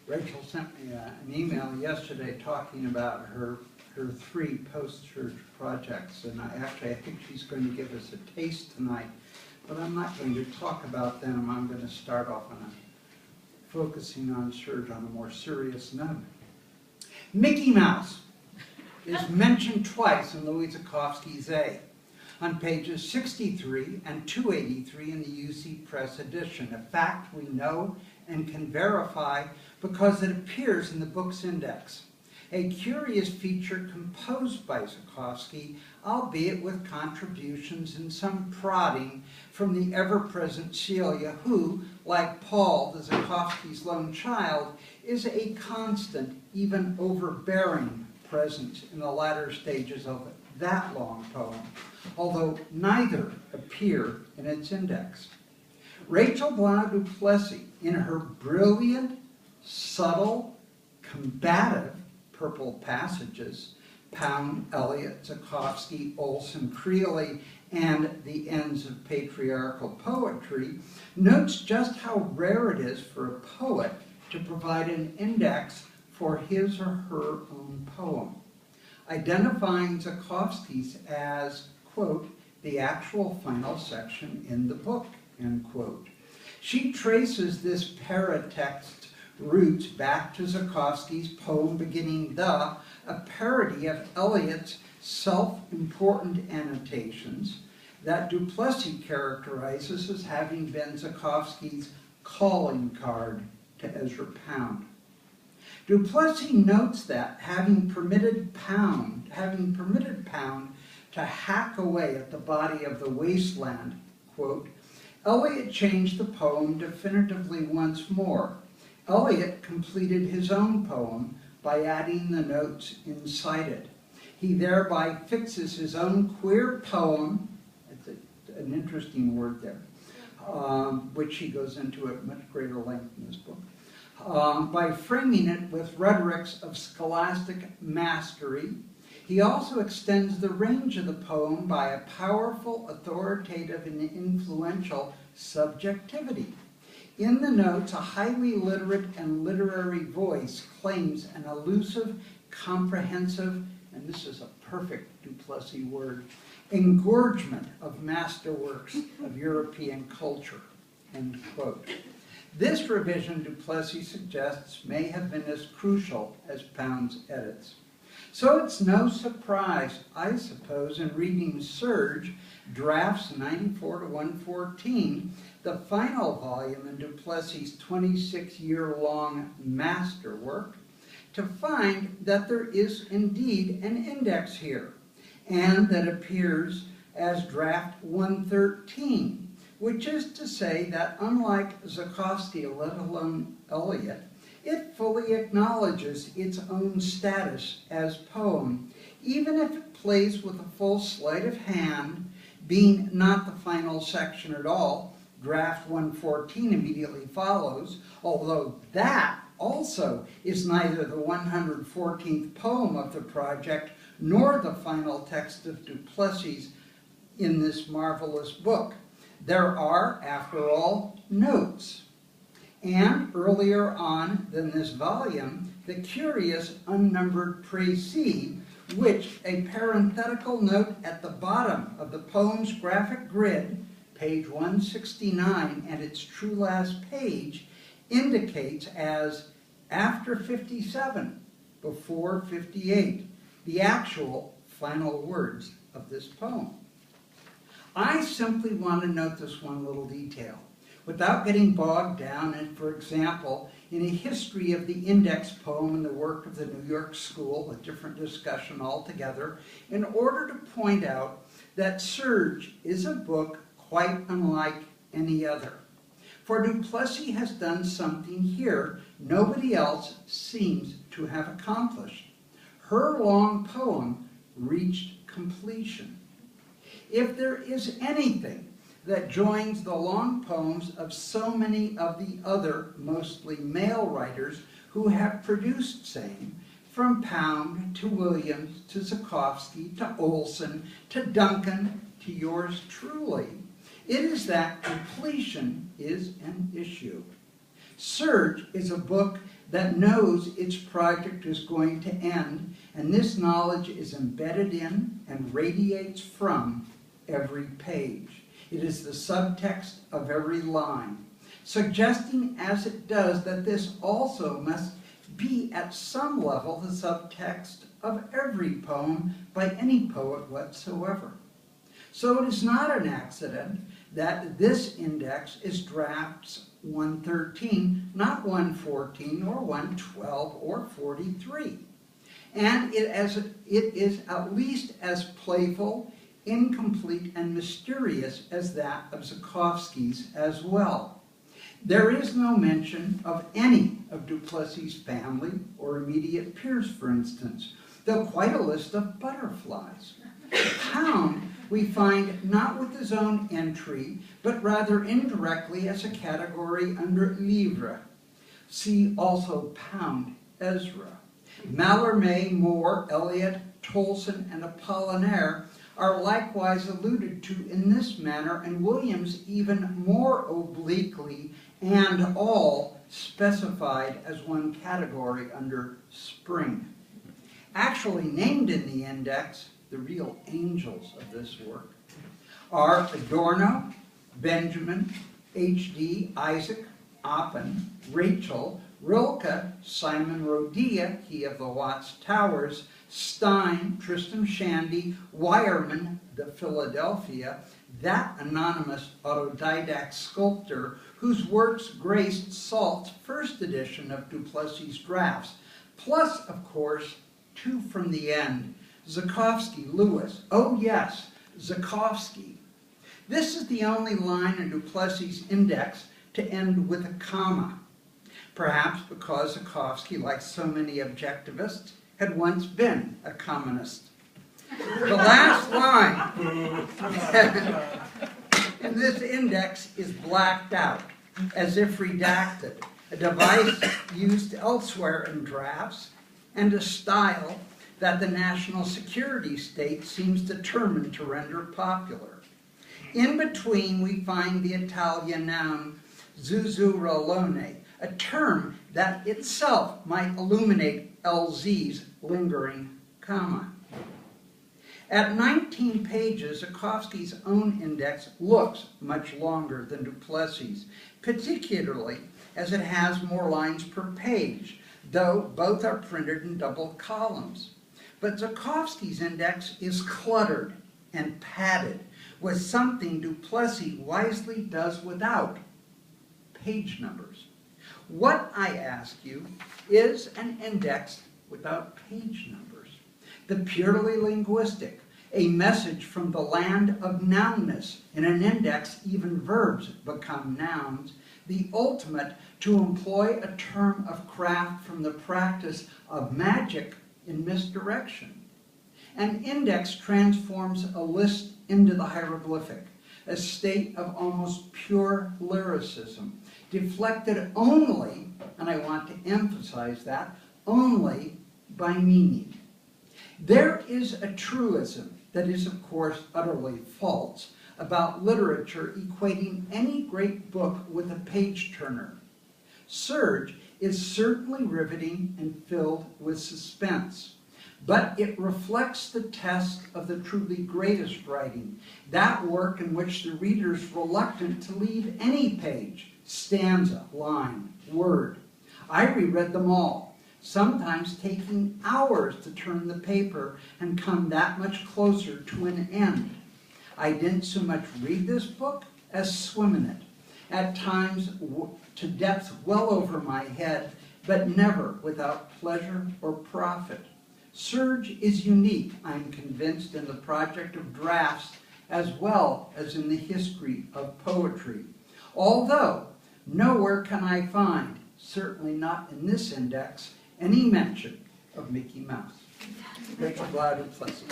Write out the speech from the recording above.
Rachel sent me an email yesterday talking about her 3 post-church projects, and I think she's going to give us a taste tonight, but I'm not going to talk about them. I'm going to start off on focusing on Serge on a more serious note. Mickey Mouse is mentioned twice in Louis Zukofsky's A, on pages 63 and 283 in the UC Press edition, a fact we know and can verify because it appears in the book's index. A curious feature composed by Zukofsky, albeit with contributions and some prodding from the ever-present Celia, who, like Paul, the Zukofsky's lone child, is a constant, even overbearing presence in the latter stages of that long poem, although neither appear in its index. Rachel Blanc du Plessis, in her brilliant, subtle, combative purple passages, Pound, Eliot, Zukofsky, Olson, Creeley, and the ends of patriarchal poetry, notes just how rare it is for a poet to provide an index for his or her own poem, identifying Zukofsky's as, quote, the actual final section in the book, end quote. She traces this paratext roots back to Zukofsky's poem beginning a parody of Eliot's self-important annotations that du Plessis characterizes as having been Zukofsky's calling card to Ezra Pound. Du Plessis notes that, having permitted Pound to hack away at the body of the wasteland, quote, Eliot changed the poem definitively once more. Eliot completed his own poem by adding the notes inside it. He thereby fixes his own queer poem, it's an interesting word there, which he goes into at much greater length in this book, by framing it with rhetorics of scholastic mastery. He also extends the range of the poem by a powerful, authoritative, and influential subjectivity. In the notes, a highly literate and literary voice claims an elusive, comprehensive, and this is a perfect du Plessis word, engorgement of masterworks of European culture, end quote. This revision, du Plessis suggests, may have been as crucial as Pound's edits. So it's no surprise, I suppose, in reading Serge, drafts 94 to 114, the final volume in du Plessis' 26-year-long masterwork, to find that there is indeed an index here, and that appears as draft 113, which is to say that unlike Zukofsky, let alone Eliot, it fully acknowledges its own status as poem, even if it plays with a full sleight of hand, being not the final section at all. Draft 114 immediately follows, although that also is neither the 114th poem of the project nor the final text of du Plessis in this marvelous book. There are, after all, notes. And earlier on than this volume, the curious unnumbered précis, which a parenthetical note at the bottom of the poem's graphic grid, page 169 and its true last page, indicates as after 57, before 58, the actual final words of this poem. I simply want to note this one little detail, without getting bogged down in, for example, in a history of the index poem and the work of the New York School, a different discussion altogether, in order to point out that Serge is a book quite unlike any other. For du Plessis has done something here nobody else seems to have accomplished. Her long poem reached completion. If there is anything that joins the long poems of so many of the other, mostly male writers who have produced same, from Pound to Williams to Zukofsky to Olson to Duncan to yours truly, it is that completion is an issue. Surge is a book that knows its project is going to end, and this knowledge is embedded in and radiates from every page. It is the subtext of every line, suggesting as it does that this also must be at some level the subtext of every poem by any poet whatsoever. So it is not an accident that this index is drafts 113, not 114 or 112 or 43. And it is at least as playful, incomplete, and mysterious as that of Zhukovsky's as well. There is no mention of any of du Plessis' family or immediate peers, for instance, though quite a list of butterflies. Pound we find not with his own entry, but rather indirectly as a category under livre. See also Pound, Ezra. Mallarmé, Moore, Eliot, Tolson, and Apollinaire are likewise alluded to in this manner, and Williams even more obliquely and all specified as one category under spring. Actually named in the index, the real angels of this work are Adorno, Benjamin, H.D., Isaac, Oppen, Rachel, Rilke, Simon Rodia, he of the Watts Towers, Stein, Tristram Shandy, Weyermann, the Philadelphia, that anonymous autodidact sculptor whose works graced Salt's first edition of du Plessis' drafts, plus, of course, two from the end, Zhukovsky, Lewis. Oh yes, Zhukovsky. This is the only line in du Plessis' index to end with a comma, perhaps because Zhukovsky, like so many objectivists, had once been a communist. The last line in this index is blacked out, as if redacted, a device used elsewhere in drafts, and a style that the national security state seems determined to render popular. In between, we find the Italian noun zuzzurellone, a term that itself might illuminate LZ's lingering comma. At 19 pages, Zhukovsky's own index looks much longer than du Plessis', particularly as it has more lines per page, though both are printed in double columns. But Zhukovsky's index is cluttered and padded with something du Plessis wisely does without: page numbers. What, I ask you, is an index without page numbers? The purely linguistic, a message from the land of nounness. In an index, even verbs become nouns. The ultimate, to employ a term of craft from the practice of magic in misdirection. An index transforms a list into the hieroglyphic, a state of almost pure lyricism, deflected only, and I want to emphasize that, only by meaning. There is a truism that is, of course, utterly false about literature equating any great book with a page-turner. Surge is certainly riveting and filled with suspense, but it reflects the test of the truly greatest writing, that work in which the reader is reluctant to leave any page, stanza, line, word. I reread them all, sometimes taking hours to turn the paper and come that much closer to an end. I didn't so much read this book as swim in it, at times to depths well over my head, but never without pleasure or profit. Surge is unique, I'm convinced, in the project of drafts as well as in the history of poetry. Although nowhere can I find, certainly not in this index, any mention of Mickey Mouse. Rachel Glaude, Plessis.